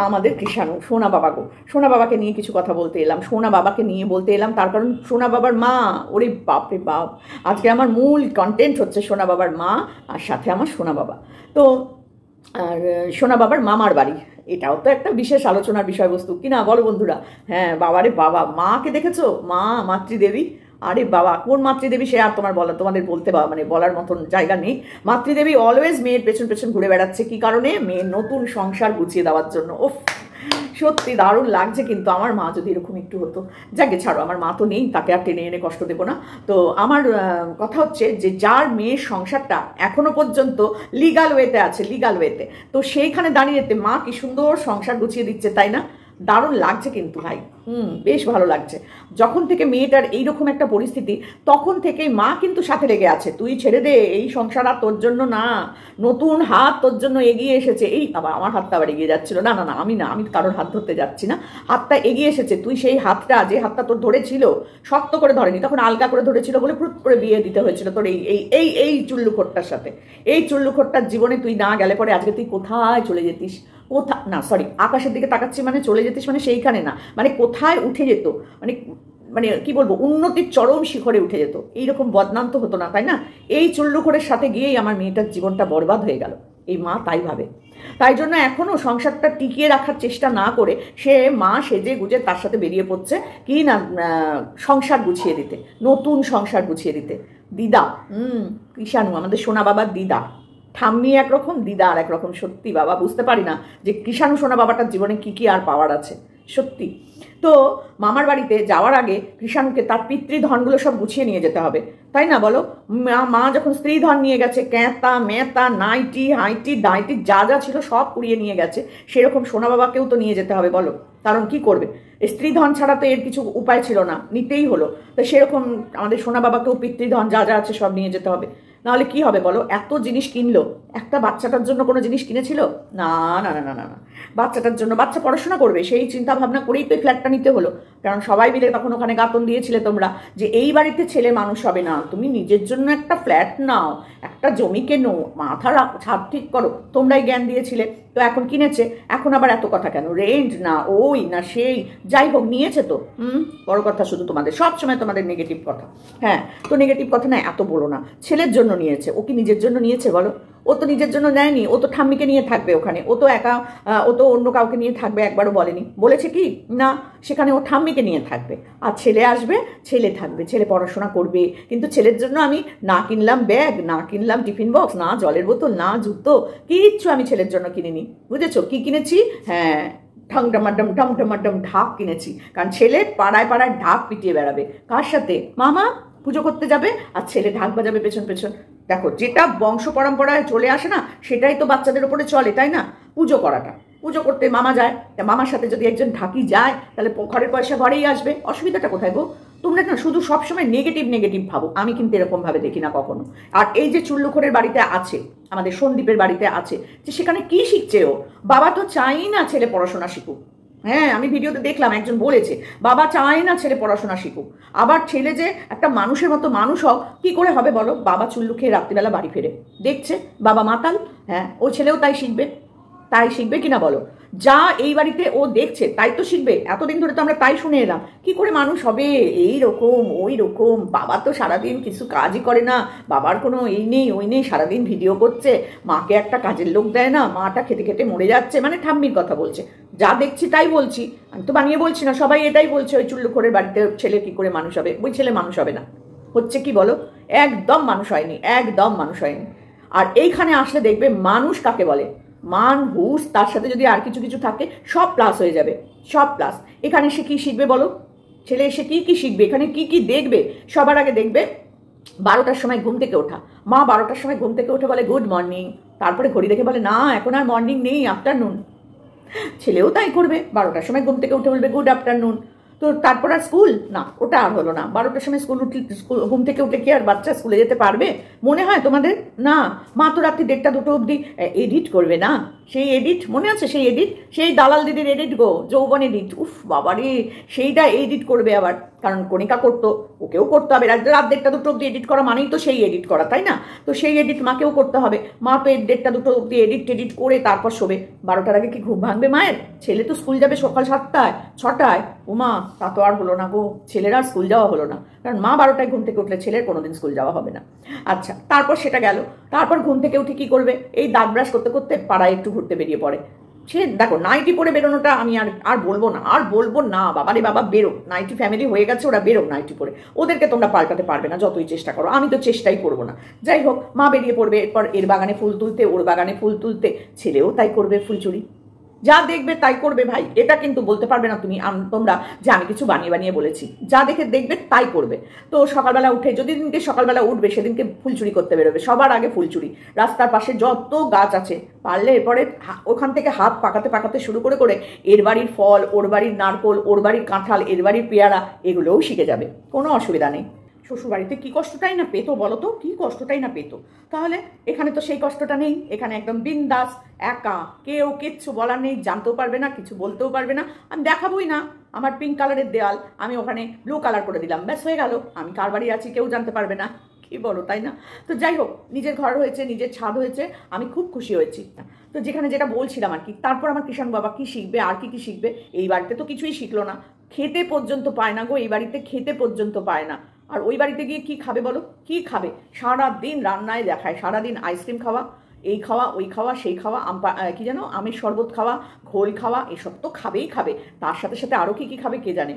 আমাদের কৃষাণু সোনা বাবা গো, সোনা বাবাকে নিয়ে কিছু কথা বলতে এলাম, সোনা বাবাকে নিয়ে বলতে এলাম, তার কারণ সোনা বাবার মা, ওরে বাপরে বাপ, আজকে আমার মূল কন্টেন্ট হচ্ছে সোনা বাবার মা আর সাথে আমার সোনা বাবা। তো আর সোনা বাবার মামার বাড়ি, এটাও তো একটা বিশেষ আলোচনার বিষয়বস্তু কি না বলো বন্ধুরা? হ্যাঁ, বাবারে বাবা, মাকে দেখেছো? মা মাতৃদেবী, আরে বাবা কোন মাতৃদেবী সে আর তোমাদের বলতে মানে বলার মতন জায়গা নেই। মাতৃদেবী অলওয়েজ মেয়ের পেছন পেছন ঘুরে বেড়াচ্ছে, কি কারণে? মেয়ের নতুন সংসার গুছিয়ে দেওয়ার জন্য। ওফ, সত্যি দারুণ লাগছে। কিন্তু আমার মা যদি এরকম একটু হতো, যাকে ছাড়ো, আমার মা তো নেই, তাকে আর টেনে এনে কষ্ট দেবো না। তো আমার কথা হচ্ছে যে যার মেয়ের সংসারটা এখনো পর্যন্ত লিগাল ওয়েতে আছে, লিগাল ওয়েতে, তো সেইখানে দাঁড়িয়েতে মা কি সুন্দর সংসার গুছিয়ে দিচ্ছে, তাই না? দারুণ লাগছে কিন্তু ভাই, বেশ ভালো লাগছে। যখন থেকে মেয়েটার এইরকম একটা পরিস্থিতি, তখন থেকেই মা কিন্তু সাথে লেগে আছে, তুই ছেড়ে দে, এই সংসার আর তোর জন্য না, নতুন হাত তোর জন্য এগিয়ে এসেছে। এই আবার আমার হাতটা আবার এগিয়ে যাচ্ছিল, না না না, আমি কারোর হাত ধরতে যাচ্ছি না, হাতটা এগিয়ে এসেছে। তুই সেই হাতটা, যে হাতটা তোর ধরেছিল, শক্ত করে ধরেনি, তখন আলগা করে ধরেছিল বলে ফুট করে বিয়ে দিতে হয়েছিল তোর এই এই এই এই চুল্লুখোরটার সাথে। এই চুল্লুখোরটার জীবনে তুই না গেলে পরে আজকে তুই কোথায় চলে যেতিস, না সরি, আকাশের দিকে তাকাচ্ছি মানে চলে যেতিস মানে সেইখানে না, মানে কোথায় উঠে যেত, মানে মানে কি বলবো, উন্নতির চরম শিখরে উঠে যেত। এইরকম বদনাম তো হতো না, তাই না? এই চুল্লুখোরের সাথে গিয়েই আমার মেয়েটার জীবনটা বরবাদ হয়ে গেল, এই মা তাই ভাবে। তাই জন্য এখনো সংসারটা টিকিয়ে রাখার চেষ্টা না করে সে মা সেজে গুজে তার সাথে বেরিয়ে পড়ছে কি না, সংসার গুছিয়ে দিতে, নতুন সংসার গুছিয়ে দিতে। দিদা, কৃষাণু আমাদের সোনা বাবার দিদা, ঠাম্মি একরকম, দিদা আর একরকম। সত্যি বাবা, বুঝতে পারি না যে কৃষাণু সোনা বাবাটার জীবনে কি কি আর পাওয়ার আছে, সত্যি। তো মামার বাড়িতে যাওয়ার আগে কৃষাণুকে তার পিতৃধনগুলো সব গুছিয়ে নিয়ে যেতে হবে, তাই না বলো? মা যখন স্ত্রীধন নিয়ে গেছে, ক্যাঁতা মেতা নাইটি হাইটি ডাইটি যা যা ছিল সব কুড়িয়ে নিয়ে গেছে, সেরকম সোনা বাবাকেও তো নিয়ে যেতে হবে বলো। কারণ কি করবে, স্ত্রীধন ছাড়া তো এর কিছু উপায় ছিল না, নিতেই হলো। তো সেরকম আমাদের সোনা বাবাকেও পিতৃধন যা যা আছে সব নিয়ে যেতে হবে, নাহলে কি হবে বলো? এত জিনিস কিনলো, একটা বাচ্চাটার জন্য কোনো জিনিস কিনেছিল? না না না না না না, বাচ্চাটার জন্য, বাচ্চা পড়াশোনা করবে সেই চিন্তা ভাবনা করেই তো এই ফ্ল্যাটটা নিতে হলো। কারণ সবাই মিলে তখন ওখানে গাতন দিয়েছিলে তোমরা যে এই বাড়িতে ছেলে মানুষ হবে না, তুমি নিজের জন্য একটা ফ্ল্যাট নাও, একটা জমি কেনো, মাথা ছাদ ঠিক করো, তোমরাই জ্ঞান দিয়েছিলে। তো এখন কিনেছে, এখন আবার এত কথা কেন? রেন্ট না ওই না সেই, যাই হোক নিয়েছে তো। বড় কথা শুধু তোমাদের সবসময় তোমাদের নেগেটিভ কথা। হ্যাঁ, তো নেগেটিভ কথা না এত বলো না। ছেলের জন্য নিয়েছে, ও কি নিজের জন্য নিয়েছে বলো? ও তো নিজের জন্য নেয়নি, ও তো ঠাম্মিকে নিয়ে থাকবে ওখানে, ও তো একা, ও তো অন্য কাউকে নিয়ে থাকবে একবারও বলেনি। বলেছে কি না, সেখানে ও ঠাম্মিকে নিয়ে থাকবে, আর ছেলে আসবে, ছেলে থাকবে, ছেলে পড়াশোনা করবে। কিন্তু ছেলের জন্য আমি না কিনলাম ব্যাগ, না কিনলাম টিফিন বক্স, না জলের বোতল, না জুতো, কিচ্ছু আমি ছেলের জন্য কিনিনি। বুঝেছো কি কিনেছি? হ্যাঁ, ঢং ডমাডম ঢাক কিনেছি। কারণ ছেলে পাড়ায় পাড়ায় ঢাক পিটিয়ে বেড়াবে, কার সাথে? মামা পুজো করতে যাবে আর ছেলে ঢাক বাজাবে পেছন পেছন। দেখো, যেটা বংশ পরম্পরায় চলে আসে না, সেটাই তো বাচ্চাদের ওপরে চলে, তাই না? পুজো করাটা, পুজো করতে মামা যায়, মামার সাথে যদি একজন ঢাকি যায় তাহলে ঘরের পয়সা ঘরেই আসবে, অসুবিধাটা কোথায় গো? তোমরা না শুধু সবসময় নেগেটিভ ভাবো, আমি কিন্তু এরকম ভাবে দেখি না কখনো। আর এই যে চুল্লুখোরের বাড়িতে আছে, আমাদের সন্দীপের বাড়িতে আছে, যে সেখানে কি শিখছে ও? বাবা তো চাই না ছেলে পড়াশোনা শিখুক। হ্যাঁ, আমি ভিডিওতে দেখলাম একজন বলেছে বাবা চায় না ছেলে পড়াশোনা শিখুক। আবার ছেলে যে একটা মানুষের মতো মানুষ হোক, কি করে হবে বলো? বাবা চুল্লু খেয়ে রাত্রিবেলা বাড়ি ফেরে, দেখছে বাবা মাতাল, হ্যাঁ ও ছেলেও তাই শিখবে কিনা বলো? যা এই বাড়িতে ও দেখছে তাই তো শিখবে। এতদিন ধরে তো আমরা তাই শুনে এলাম, কি করে মানুষ হবে এই রকম ওই রকম। বাবা তো সারাদিন কিছু কাজই করে না, বাবার কোনো এই নেই ওই নেই, সারাদিন ভিডিও করছে, মাকে একটা কাজের লোক দেয় না, মাটা খেতে খেতে মরে যাচ্ছে, মানে ঠাম্মির কথা বলছে। যা দেখছি তাই বলছি, আমি তো বানিয়ে বলছি না, সবাই এটাই বলছে। ওই চুল্লুখোরের বাড়িতে ছেলে কি করে মানুষ হবে? ওই ছেলে মানুষ হবে না, হচ্ছে কি বলো? একদম মানুষ হয়নি, একদম মানুষ হয়নি। আর এইখানে আসলে দেখবে মানুষ কাকে বলে, মান হুস, তার সাথে যদি আর কিছু কিছু থাকে সব প্লাস হয়ে যাবে, সব প্লাস। এখানে সে কি শিখবে বলো? ছেলে এসে কি কি শিখবে? এখানে কি কি দেখবে? সবার আগে দেখবে 12টার সময় ঘুম থেকে ওঠা। মা 12টার সময় ঘুম থেকে উঠে বলে গুড মর্নিং, তারপরে ঘড়ি দেখে বলে না এখন আর মর্নিং নেই, আফটারনুন। ছেলেও তাই করবে, 12টার সময় ঘুম থেকে উঠে বলবে গুড আফটারনুন। তো তারপর আর স্কুল না, ওটা আর হলো না। 12টার সময় ঘুম থেকে উঠে কি আর বাচ্চা স্কুলে যেতে পারবে মনে হয় তোমাদের? না, মা তো রাত্রি 1টা 2টো অবধি এডিট করবে না? সেই এডিট মনে আছে? সেই এডিট, সেই দালাল দিদির এডিট গো, যৌবন এডিট, উফ বাবারে, সেইটা এডিট করবে আবার। কারণ কণিকা করতো, ওকেও করতে হবে। রাত 1:30 অব্দি এডিট করা মানেই তো সেই এডিট করা, তাই না? তো সেই এডিট মাকেও করতে হবে। মা তো 1:30 অব্দি এডিট করে তারপর শোবে। 12টার আগে কি ঘুম ভাঙবে মায়ের? ছেলে তো স্কুল যাবে সকাল 7টায় 6টায়। মা তা তো আর হলো না গো, ছেলের আর স্কুল যাওয়া হলো না, কারণ মা 12টায় ঘুম থেকে উঠলে ছেলের কোনোদিন স্কুল যাওয়া হবে না। আচ্ছা, তারপর সেটা গেল। তারপর ঘুম থেকে উঠে কি করবে? এই দাঁত ব্রাশ করতে করতে পাড়ায় একটু ঘুরতে বেরিয়ে পড়ে। সে দেখো, নাইটি পরে বেরোনোটা আমি আর বলবো না বাবারে বাবা, বেরো, নাইটি ফ্যামিলি হয়ে গেছে, ওরা বেরো নাইটি পরে। ওদেরকে তোমরা পাল্টাতে পারবে না যতই চেষ্টা করো, আমি তো চেষ্টাই করবো না। যাই হোক, মা বেরিয়ে পড়বে, এরপর এর বাগানে ফুল তুলতে, ওর বাগানে ফুল তুলতে। ছেলেও তাই করবে, ফুলচুরি যা দেখবে তাই করবে ভাই। এটা কিন্তু বলতে পারবে না তোমরা যে আমি কিছু বানিয়ে বলেছি। যা দেখে দেখবে তাই করবে। তো সকালবেলা উঠে, যদি দিনকে সকালবেলা উঠবে সেদিনকে ফুলচুরি করতে বেরোবে, সবার আগে ফুলচুরি। রাস্তার পাশে যত গাছ আছে পারলে এরপরে ওখান থেকে হাত পাকাতে শুরু করে এর বাড়ির ফল, ওর বাড়ির নারকোল, ওর বাড়ির কাঁঠাল, এর বাড়ির পেয়ারা, এগুলোও শিখে যাবে, কোনো অসুবিধা নেই। শ্বশুরবাড়িতে কি কষ্টটাই না পেতো বলো তো, কি কষ্টটাই না পেতো। তাহলে এখানে তো সেই কষ্টটা নেই, এখানে একদম বিন্দাস, একা, কেউ কিচ্ছু বলার নেই, জানতেও পারবে না, কিছু বলতেও পারবে না। আমি দেখাবোই না আমার পিঙ্ক কালারের দেওয়াল, আমি ওখানে ব্লু কালার করে দিলাম, ব্যাস হয়ে গেল। আমি কার বাড়ি আছি কেউ জানতে পারবে না, কি বলো, তাই না? তো যাই হোক, নিজের ঘর হয়েছে, নিজের ছাদ হয়েছে, আমি খুব খুশি হয়েছি। তো যেখানে যেটা বলছিলাম আর কি, তারপর আমার কৃষাণ বাবা কি শিখবে, আর কি শিখবে? এই বাড়িতে তো কিছুই শিখলো না, খেতে পর্যন্ত পায় না গো, এই বাড়িতে খেতে পর্যন্ত পায় না। আর ওই বাড়িতে গিয়ে কি খাবে বলো, কি খাবে? সারাদিন রান্নায় দেখায়, সারাদিন আইসক্রিম খাওয়া, এই খাওয়া, ওই খাওয়া, সেই খাওয়া, কি যেন আমের শরবত খাওয়া, ঘোল খাওয়া, এসব তো খাবেই খাবে, তার সাথে সাথে আরও কি খাবে কে জানে।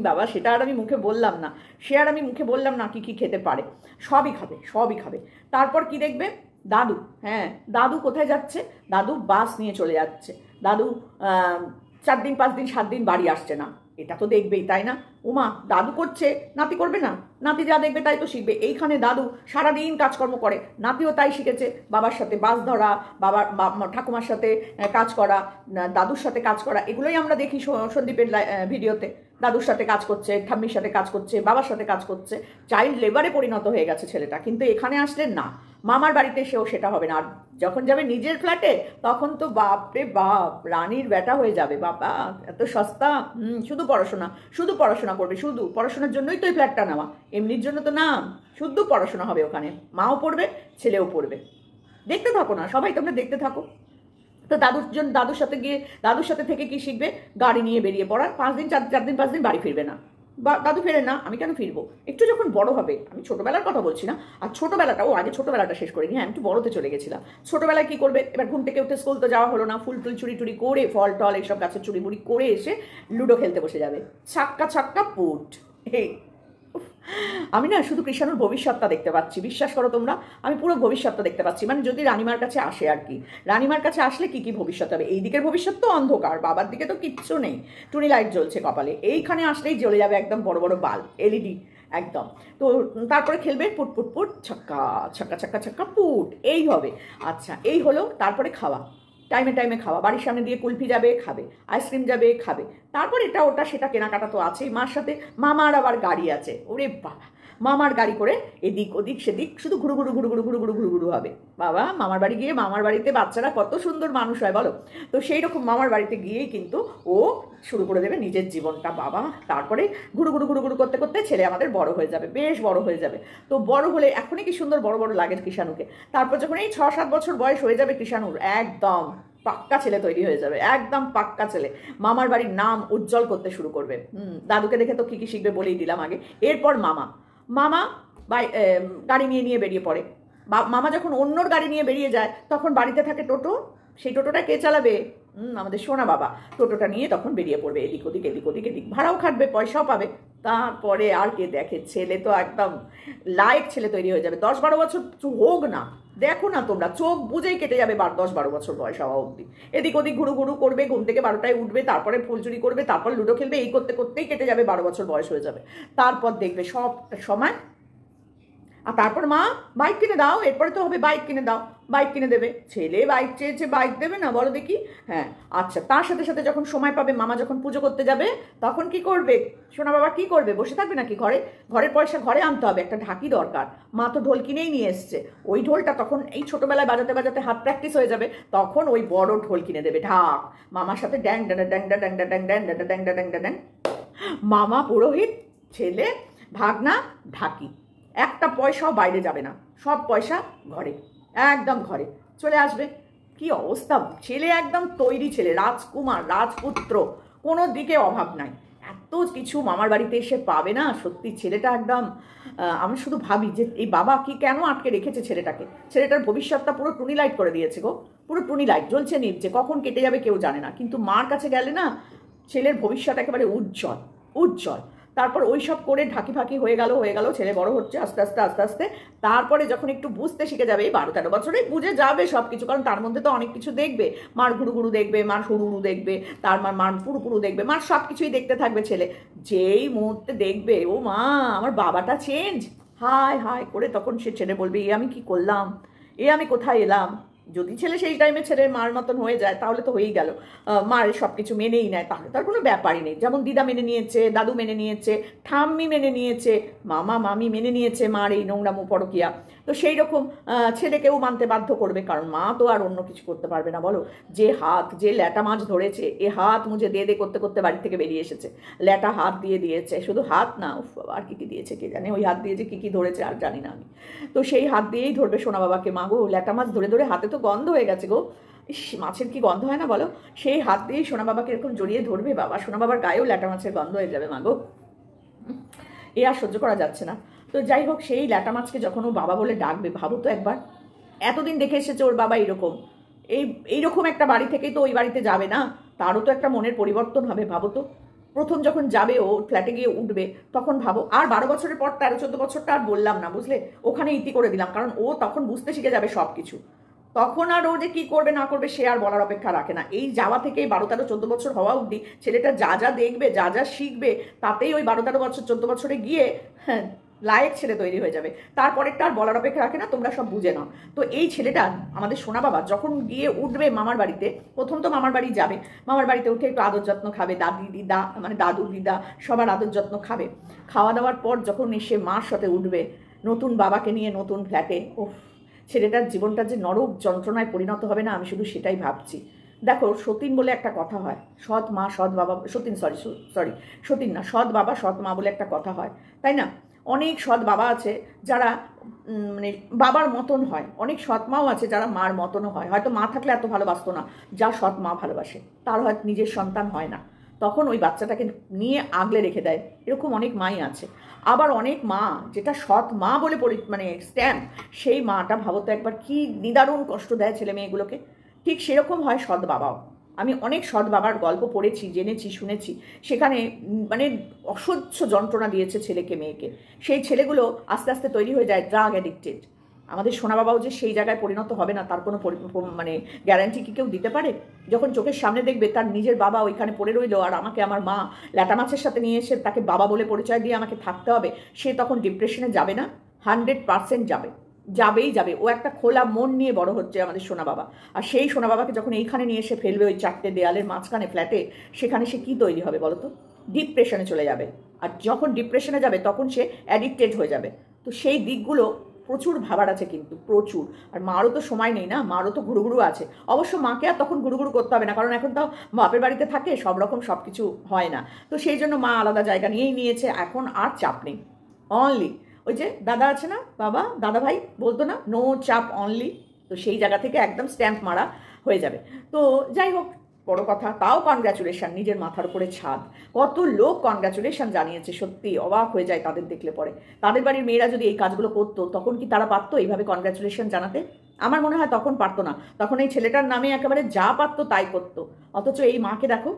বাবা, সেটা আর আমি মুখে বললাম না, কি খেতে পারে। সবই খাবে, সবই খাবে। তারপর কি দেখবে? দাদু, হ্যাঁ, দাদু কোথায় যাচ্ছে? দাদু বাস নিয়ে চলে যাচ্ছে। দাদু 4 দিন 5 দিন 7 দিন বাড়ি আসছে না, এটা তো দেখবেই, তাই না? উমা, দাদু করছে, নাতি করবে না? নাতি যা দেখবে তাই তো শিখবে। এইখানে দাদু সারাদিন কাজকর্ম করে, নাতিও তাই শিখেছে, বাবার সাথে বাস ধরা, ঠাকুমার সাথে কাজ করা, দাদুর সাথে কাজ করা, এগুলোই আমরা দেখি সন্দীপের ভিডিওতে। দাদুর সাথে কাজ করছে, ঠাম্মির সাথে কাজ করছে, বাবার সাথে কাজ করছে, চাইল্ড লেবারে পরিণত হয়ে গেছে ছেলেটা। কিন্তু এখানে আসলে না, মামার বাড়িতে সেও সেটা হবে না। আর যখন যাবে নিজের ফ্ল্যাটে, তখন তো বাপরে বাপ, রানীর বেটা হয়ে যাবে। বাবা, এত সস্তা, শুধু পড়াশোনা করবে, শুধু পড়াশোনার জন্যই তো এই ফ্ল্যাটটা নেওয়া, এমনির জন্য তো না। শুধু পড়াশোনা হবে ওখানে, মাও পড়বে, ছেলেও পড়বে। দেখতে থাকো না সবাই, তোমরা দেখতে থাকো। তো দাদুর সাথে থেকে কি শিখবে? গাড়ি নিয়ে বেরিয়ে পড়া। 5 দিন 4 দিন 5 দিন বাড়ি ফিরবে না। দাদু ফেরে না, আমি কেন ফিরবো? একটু যখন বড় হবে, আমি ছোটবেলার কথা বলছি না, আর আগে ছোটবেলাটা শেষ করিনি, হ্যাঁ, একটু বড়তে চলে গেছিলাম। ছোটবেলায় কি করবে? এবার ঘুম থেকে উঠে স্কুল তো যাওয়া হলো না, ফুল টুল চুরি করে, ফল টল এইসব গাছের চুরি বুড়ি করে এসে লুডো খেলতে বসে যাবে। ছাক্কা পুট। আমি না শুধু কৃষাণুর ভবিষ্যৎটা দেখতে পাচ্ছি, বিশ্বাস করো তোমরা, আমি পুরো ভবিষ্যৎটা দেখতে পাচ্ছি। মানে যদি রানিমার কাছে আসে আর কি, রানিমার কাছে আসলে কি ভবিষ্যৎ হবে। এই দিকের ভবিষ্যৎ তো অন্ধকার, বাবার দিকে তো কিচ্ছু নেই, টুনি লাইট জ্বলছে কপালে, এইখানে আসলেই জ্বলে যাবে একদম বড় বড় বাল্ব, এলইডি একদম। তো তারপরে খেলবে পুট ছাক্কা পুট, এই হবে। আচ্ছা, এই হলো। তারপরে খাওয়া, টাইমে খাওয়া, বাড়ির সামনে দিয়ে কুলফি যাবে, খাবে, আইসক্রিম যাবে, খাবে। তারপর এটা ওটা সেটা কেনাকাটা তো আছেই, মার সাথে। মামার আবার গাড়ি আছে, ওরে বাবা, মামার গাড়ি করে এদিক ওদিক সেদিক শুধু ঘুরু হবে। বাবা, মামার বাড়ি গিয়ে, মামার বাড়িতে বাচ্চারা কত সুন্দর মানুষ হয় বলো। তো সেই রকম মামার বাড়িতে গিয়েই কিন্তু ও শুরু করে দেবে নিজের জীবনটা। বাবা, তারপরে ঘুরু করতে করতে ছেলে আমাদের বড় হয়ে যাবে, বেশ বড় হয়ে যাবে। তো বড় হলে এখনই কি সুন্দর বড় লাগে কৃষাণুকে। তারপর যখন এই 6-7 বছর বয়স হয়ে যাবে কৃষাণুর, একদম পাক্কা ছেলে তৈরি হয়ে যাবে, একদম পাক্কা ছেলে। মামার বাড়ির নাম উজ্জ্বল করতে শুরু করবে। দাদুকে দেখে তো কি শিখবে বলেই দিলাম আগে। এরপর মামা গাড়ি নিয়ে বেরিয়ে পড়ে। মামা যখন অন্যর গাড়ি নিয়ে বেরিয়ে যায়, তখন বাড়িতে থাকে টোটো। সেই টোটোটা কে চালাবে? আমাদের সোনা বাবা। টোটোটা নিয়ে তখন বেরিয়ে পড়বে, এদিক ওদিক, ভাড়াও খাটবে, পয়সাও পাবে। তারপরে আর কে দেখে, ছেলে তো একদম লায়ক ছেলে তৈরি হয়ে যাবে। 10-12 বছর হোক না, দেখো না তোমরা, চোখ বুঝেই কেটে যাবে 10-12 বছর বয়স হওয়া অবধি। এদিক ওদিক ঘুরু করবে, ঘুম থেকে 12টায় উঠবে, তারপরে ফুলচুরি করবে, তারপর লুডো খেলবে, এই করতেই কেটে যাবে, 12 বছর বয়স হয়ে যাবে। তারপর দেখবে সবটা সময়। আর তারপর মা বাইক কিনে দাও, এরপরে তো হবে বাইক কিনে দাও, বাইক কিনে দেবে। ছেলে বাইক চেয়েছে, বাইক দেবে না বলো দেখি? হ্যাঁ। আচ্ছা, তার সাথে সাথে যখন সময় পাবে, মামা যখন পুজো করতে যাবে, তখন কি করবে? সোনা বাবা কি করবে? বসে থাকবে নাকি? ঘরের পয়সা ঘরে আনতে হবে, একটা ঢাকি দরকার। মা তো ঢোল কিনেই নিয়ে এসছে, ওই ঢোলটা তখন এই ছোটবেলায় বাজাতে হাত প্র্যাকটিস হয়ে যাবে, তখন ওই বড় ঢোল কিনে দেবে, ঢাক। মামার সাথে ড্যাং ড্যাং ড্যাং ড্যাং ড্যাং ড্যাং ড্যাং ড্যাং ড্যাং ড্যাং ড্যাং। মামা পুরোহিত, ছেলে ভাগনা ঢাকি, একটা পয়সাও বাইরে যাবে না, সব পয়সা ঘরে, একদম ঘরে চলে আসবে। কি অবস্থা, ছেলে একদম তৈরি ছেলে, রাজকুমার রাজপুত্র, কোনো দিকে অভাব নাই, এত কিছু মামার বাড়িতে এসে পাবে না। সত্যি ছেলেটা একদম, আমি শুধু ভাবি যে এই বাবা কি কেন আটকে রেখেছে ছেলেটাকে। ছেলেটার ভবিষ্যৎটা পুরো টুনি লাইট করে দিয়েছে গো, পুরো টুনি লাইট জ্বলছে নিচ্ছে, কখন কেটে যাবে কেউ জানে না। কিন্তু মার কাছে গেলে না ছেলের ভবিষ্যৎ একেবারে উজ্জ্বল উজ্জ্বল। তারপর ওই সব করে ঢাকি ফাঁকি হয়ে গেল, ছেলে বড় হচ্ছে আস্তে আস্তে আস্তে আস্তে। তারপরে যখন একটু বুঝতে শিখে যাবে, এই 12-13 বছরে বুঝে যাবে সব কিছু, কারণ তার মধ্যে তো অনেক কিছু দেখবে, মার ঘুরু ঘুরু দেখবে, মার হুড়ু হুড়ু দেখবে, তার মার পুরু পুরু দেখবে, মার সব কিছুই দেখতে থাকবে ছেলে। যেই মুহূর্তে দেখবে ও মা আমার বাবাটা চেঞ্জ, হায় হায় করে, তখন সে ছেলে বলবে এ আমি কি করলাম, এ আমি কোথায় এলাম। যদি ছেলে সেই টাইমে ছেলের মার মতন হয়ে যায় তাহলে তো হয়েই গেল, মার সব কিছু মেনেই নেয়, তাহলে তার কোনো ব্যাপারই নেই। যেমন দিদা মেনে নিয়েছে, দাদু মেনে নিয়েছে, ঠাম্মি মেনে নিয়েছে, মামা মামি মেনে নিয়েছে মার এই নোংরামো পরকিয়া, তো সেই রকম ছেলেকেও মানতে বাধ্য করবে, কারণ মা তো আর অন্য কিছু করতে পারবে না বলো। যে হাত, যে ল্যাটা মাছ ধরেছে, এ হাত মুঝে দে দে করতে করতে বাড়ি থেকে বেরিয়ে এসেছে, ল্যাটা হাত দিয়ে দিয়েছে, শুধু হাত না, আর কি কি দিয়েছে কে জানে, ওই হাত দিয়ে যে কি ধরেছে আর জানি না আমি। তো সেই হাত দিয়েই ধরবে সোনা বাবাকে, মাগো ল্যাটা মাছ ধরে ধরে হাতে তো গন্ধ হয়ে গেছে গো, ইস মাছের কি গন্ধ হয় না বলো, সেই হাত দিয়েই সোনা বাবাকে এরকম জড়িয়ে ধরবে, বাবা সোনা বাবার গায়েও ল্যাটা মাছের গন্ধ হয়ে যাবে মাগো, এ আর সহ্য করা যাচ্ছে না। তো যাই হোক, সেই ল্যাটা মাছকে যখন ও বাবা বলে ডাকবে, ভাবো তো একবার, এতদিন দেখে এসেছে ওর বাবা এইরকম, এইরকম একটা বাড়ি থেকেই তো ওই বাড়িতে যাবে না, তারও তো একটা মনের পরিবর্তন হবে। ভাবো তো, প্রথম যখন যাবে ও ফ্ল্যাটে গিয়ে উঠবে, তখন ভাবো, আর 12 বছরের পর 13-14 বছরটা আর বললাম না বুঝলে, ওখানে ইতি করে দিলাম, কারণ ও তখন বুঝতে শিখে যাবে সব কিছু, তখন আর ও যে কি করবে না করবে সে আর বলার অপেক্ষা রাখে না। এই যাওয়া থেকে 12-13-14 বছর হওয়া অবধি ছেলেটা যা যা দেখবে, যা যা শিখবে, তাতেই ওই 12-13 বছর 14 বছরে গিয়ে হ্যাঁ লায়ক ছেলে তৈরি হয়ে যাবে, তারপরেরটা আর বলার অপেক্ষা রাখে না, তোমরা সব বুঝে নাও। তো এই ছেলেটা আমাদের সোনা বাবা যখন গিয়ে উঠবে মামার বাড়িতে, প্রথম তো মামার বাড়ি যাবে, মামার বাড়িতে উঠে একটু আদর যত্ন খাবে, দাদি দিদা মানে দাদু দিদা সবার আদর যত্ন খাবে, খাওয়া দাওয়ার পর যখন এসে মার সাথে উঠবে নতুন বাবাকে নিয়ে নতুন ফ্ল্যাটে, ও ছেলেটার জীবনটা যে নরক যন্ত্রণায় পরিণত হবে না, আমি শুধু সেটাই ভাবছি। দেখো সতীন বলে একটা কথা হয়, সৎ মা সৎ বাবা, সতীন সরি সতীন না, সৎ বাবা সৎ মা বলে একটা কথা হয়, তাই না? অনেক সৎ বাবা আছে যারা মানে বাবার মতন হয়, অনেক সৎ মাও আছে যারা মার মতনও হয়, হয়তো মা থাকলে এত ভালোবাসতো না যা সৎ মা ভালোবাসে, তার হয়তো নিজের সন্তান হয় না, তখন ওই বাচ্চাটাকে নিয়ে আগলে রেখে দেয়, এরকম অনেক মাই আছে। আবার অনেক মা যেটা সৎ মা বলে মানে স্ট্যাম্প, সেই মাটা ভাবো তো একবার কি নিদারুণ কষ্ট দেয় ছেলে মেয়েগুলোকে, ঠিক সেরকম হয় সৎ বাবাও। আমি অনেক সৎ বাবার গল্প পড়েছি, জেনেছি, শুনেছি, সেখানে মানে অসহ্য যন্ত্রণা দিয়েছে ছেলেকে মেয়েকে, সেই ছেলেগুলো আস্তে আস্তে তৈরি হয়ে যায় ড্রাগ অ্যাডিক্টেড। আমাদের সোনা বাবাও যে সেই জায়গায় পরিণত হবে না তার কোনো মানে গ্যারান্টি কি কেউ দিতে পারে? যখন চোখের সামনে দেখবে তার নিজের বাবা ওইখানে পড়ে রইলো, আর আমাকে আমার মা ল্যাটা মাছের সাথে নিয়ে এসে তাকে বাবা বলে পরিচয় দিয়ে আমাকে থাকতে হবে, সে তখন ডিপ্রেশনে যাবে না? 100% যাবে, যাবেই যাবে। ও একটা খোলা মন নিয়ে বড় হচ্ছে আমাদের সোনা বাবা, আর সেই সোনা বাবাকে যখন এইখানে নিয়ে এসে ফেলবে ওই 4টে দেয়ালের মাঝখানে ফ্ল্যাটে, সেখানে সে কি তৈরি হবে বলো তো? ডিপ্রেশনে চলে যাবে, আর যখন ডিপ্রেশনে যাবে তখন সে অ্যাডিক্টেড হয়ে যাবে। তো সেই দিকগুলো প্রচুর ভাবার আছে কিন্তু, প্রচুর। আর মারও তো সময় নেই না, মারও তো ঘুরুঘুরু আছে। অবশ্য মাকে আর তখন ঘুরুঘুরু করতে হবে না, কারণ এখন তাও বাপের বাড়িতে থাকে, সব রকম সব কিছু হয় না, তো সেই জন্য মা আলাদা জায়গা নিয়েই নিয়েছে, এখন আর চাপ নেই। অনলি ওই যে দাদা আছে না, বাবা দাদা ভাই বলতো না, নো চাপ অনলি, তো সেই জায়গা থেকে একদম স্ট্যাম্প মারা হয়ে যাবে। তো যাই হোক, বড় কথা, তাও কনগ্র্যাচুলেশন, নিজের মাথার উপরে ছাদ, কত লোক কনগ্র্যাচুলেশন জানিয়েছে, সত্যি অবাক হয়ে যায় তাদের দেখলে পরে। তাদের বাড়ির মেয়েরা যদি এই কাজগুলো করতো তখন কি তারা পারতো এইভাবে কনগ্র্যাচুলেশন জানাতে? আমার মনে হয় তখন পারতো না, তখন এই ছেলেটার নামে একেবারে যা পারতো তাই করতো। অথচ এই মাকে দেখো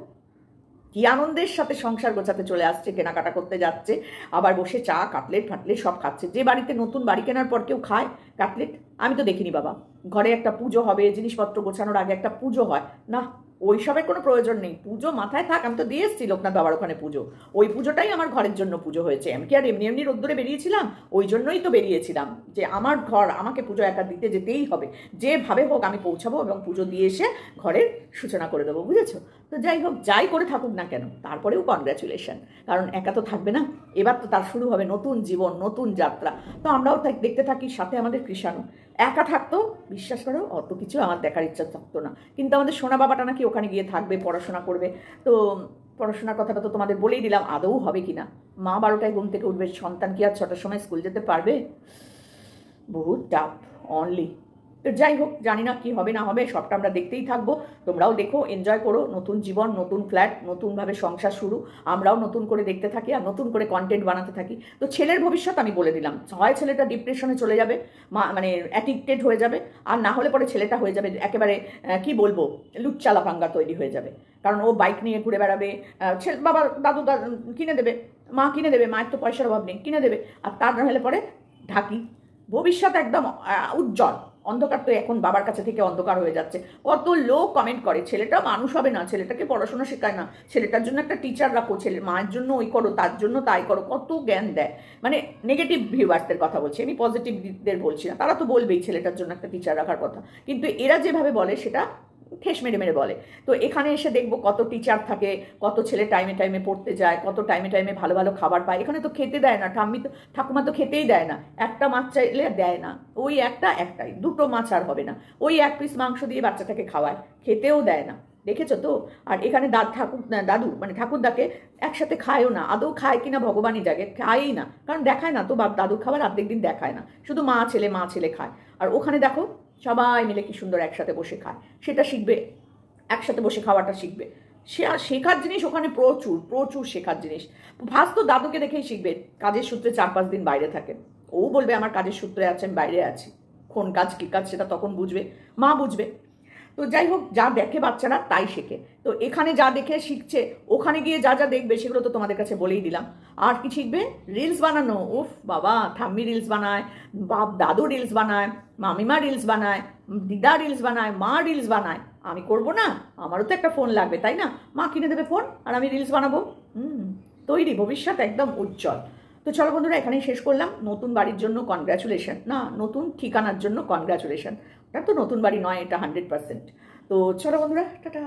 কি আনন্দের সাথে সংসার গোছাতে চলে আসছে, কেনাকাটা করতে যাচ্ছে, আবার বসে চা কাটলেট ফাটলেট সব খাচ্ছে। যে বাড়িতে নতুন বাড়ি কেনার পর কেউ খায় কাটলেট? আমি তো দেখিনি বাবা। ঘরে একটা পুজো হবে, জিনিসপত্র গোছানোর আগে একটা পুজো হয় না, ওইসবের কোনো প্রয়োজন নেই। পুজো মাথায় থাক, আমি তো দিয়ে এসেছি লোকনাথ বাবার ওখানে পুজো, ওই পুজোটাই আমার ঘরের জন্য পুজো হয়েছে। আমি কি আর এমনি এমনি রোদ্দুরে বেরিয়েছিলাম? ওই জন্যই তো বেরিয়েছিলাম যে আমার ঘর, আমাকে পুজো একা দিতে যেতেই হবে, যেভাবে হোক আমি পৌঁছাবো এবং পুজো দিয়ে এসে ঘরের সূচনা করে দেবো, বুঝেছো? তো যাই হোক, যাই করে থাকুক না কেন, তারপরেও কনগ্র্যাচুলেশন, কারণ একা তো থাকবে না, এবার তো তার শুরু হবে নতুন জীবন, নতুন যাত্রা। তো আমরাও দেখতে থাকি, সাথে আমাদের কৃষাণু। একা থাকতো, বিশ্বাস করো অত কিছু আমার দেখার ইচ্ছা থাকতো না, কিন্তু আমাদের সোনা বাবাটা নাকি ওখানে গিয়ে থাকবে, পড়াশোনা করবে। তো পড়াশোনার কথাটা তো তোমাদের বলেই দিলাম, আদৌ হবে কি না। মা 12টায় ঘুম থেকে উঠবে, সন্তান কি আর 6টার সময় স্কুল যেতে পারবে? বহুত টাফ অনলি। তো যাই হোক, জানি না কি হবে না হবে, সবটা আমরা দেখতেই থাকবো। তোমরাও দেখো, এনজয় করো, নতুন জীবন, নতুন ফ্ল্যাট, নতুনভাবে সংসার শুরু। আমরাও নতুন করে দেখতে থাকি আর নতুন করে কন্টেন্ট বানাতে থাকি। তো ছেলের ভবিষ্যৎ আমি বলে দিলাম, হয় ছেলেটা ডিপ্রেশনে চলে যাবে, মানে অ্যাডিক্টেড হয়ে যাবে, আর না হলে পরে ছেলেটা হয়ে যাবে একেবারে কি বলবো, লুচ্চালা পাঙ্গা তৈরি হয়ে যাবে। কারণ ও বাইক নিয়ে ঘুরে বেড়াবে, ছেলে বাবা দাদু কিনে দেবে, মা কিনে দেবে, মায়ের তো পয়সার অভাব নেই, কিনে দেবে। আর তার না হলে পরে ঢাকি, ভবিষ্যৎ একদম উজ্জ্বল। অন্ধকার তো এখন বাবার কাছে থেকে অন্ধকার হয়ে যাচ্ছে। কত লোক কমেন্ট করে ছেলেটা মানুষ হবে না, ছেলেটাকে পড়াশোনা শেখায় না, ছেলেটার জন্য একটা টিচার রাখো, ছেলে মায়ের জন্য ওই করো, তার জন্য তাই করো, কত জ্ঞান দেয়। মানে নেগেটিভ ভিউয়ার্সদের কথা বলছি আমি, পজিটিভদের বলছি না। তারা তো বলবেই ছেলেটার জন্য একটা টিচার রাখার কথা, কিন্তু এরা যেভাবে বলে সেটা ঠেস মেরে মেরে বলে। তো এখানে এসে দেখবো কত টিচার থাকে, কত ছেলে টাইমে টাইমে পড়তে যায়, কত টাইমে টাইমে ভালো ভালো খাবার পায়। এখানে তো খেতে দেয় না, ঠাকুমা তো খেতেই দেয় না, একটা মাছ চাইলে দেয় না, ওই একটাই, দুটো মাছ আর হবে না, ওই 1 পিস মাংস দিয়ে বাচ্চাটাকে খাওয়ায়, খেতেও দেয় না। দেখেছো তো? আর এখানে দাদু মানে ঠাকুরদাকে একসাথে খায়ও না, আদৌ খায় কিনা ভগবানই জাগে, খায়ই না, কারণ দেখায় না তো, দাদুর খাবার অর্ধেক দিন দেখায় না, শুধু মা ছেলে খায়। আর ওখানে দেখো সবাই মিলে কি সুন্দর একসাথে বসে খায়, সেটা শিখবে, একসাথে বসে খাওয়াটা শিখবে। সে আর শেখার জিনিস ওখানে প্রচুর প্রচুর শেখার জিনিস। ফার্স্ট তো দাদুকে দেখেই শিখবে, কাজের সূত্রে 4-5 দিন বাইরে থাকে, ও বলবে আমার কাজের সূত্রে আছে, আমি বাইরে আছি, কোন কাজ কী কাজ সেটা তখন বুঝবে, মা বুঝবে। তো যাই হোক, যা দেখে বাচ্চারা তাই শেখে। তো এখানে যা দেখে শিখছে, ওখানে গিয়ে যা যা দেখবে সেগুলো তো তোমাদের কাছে বলেই দিলাম। আর কি শিখবে? রিলস বানানো। উফ বাবা, ঠাম্মি রিলস বানায়, দাদু রিলস বানায়, মামিমা রিলস বানায়, দিদা রিলস বানায়, মা রিলস বানায়। আমি করব না? আমারও তো একটা ফোন লাগবে, তাই না? মা কিনে দেবে ফোন আর আমি রিলস বানাবো। তৈরি, ভবিষ্যৎ একদম উজ্জ্বল। তো চলো বন্ধুরা, এখানেই শেষ করলাম। নতুন বাড়ির জন্য কনগ্র্যাচুলেশন, না নতুন ঠিকানার জন্য কনগ্র্যাচুলেশন। এটা তো নতুন বাড়ি নয়, এটা 100%। তো চলো বন্ধুরা, টাটা।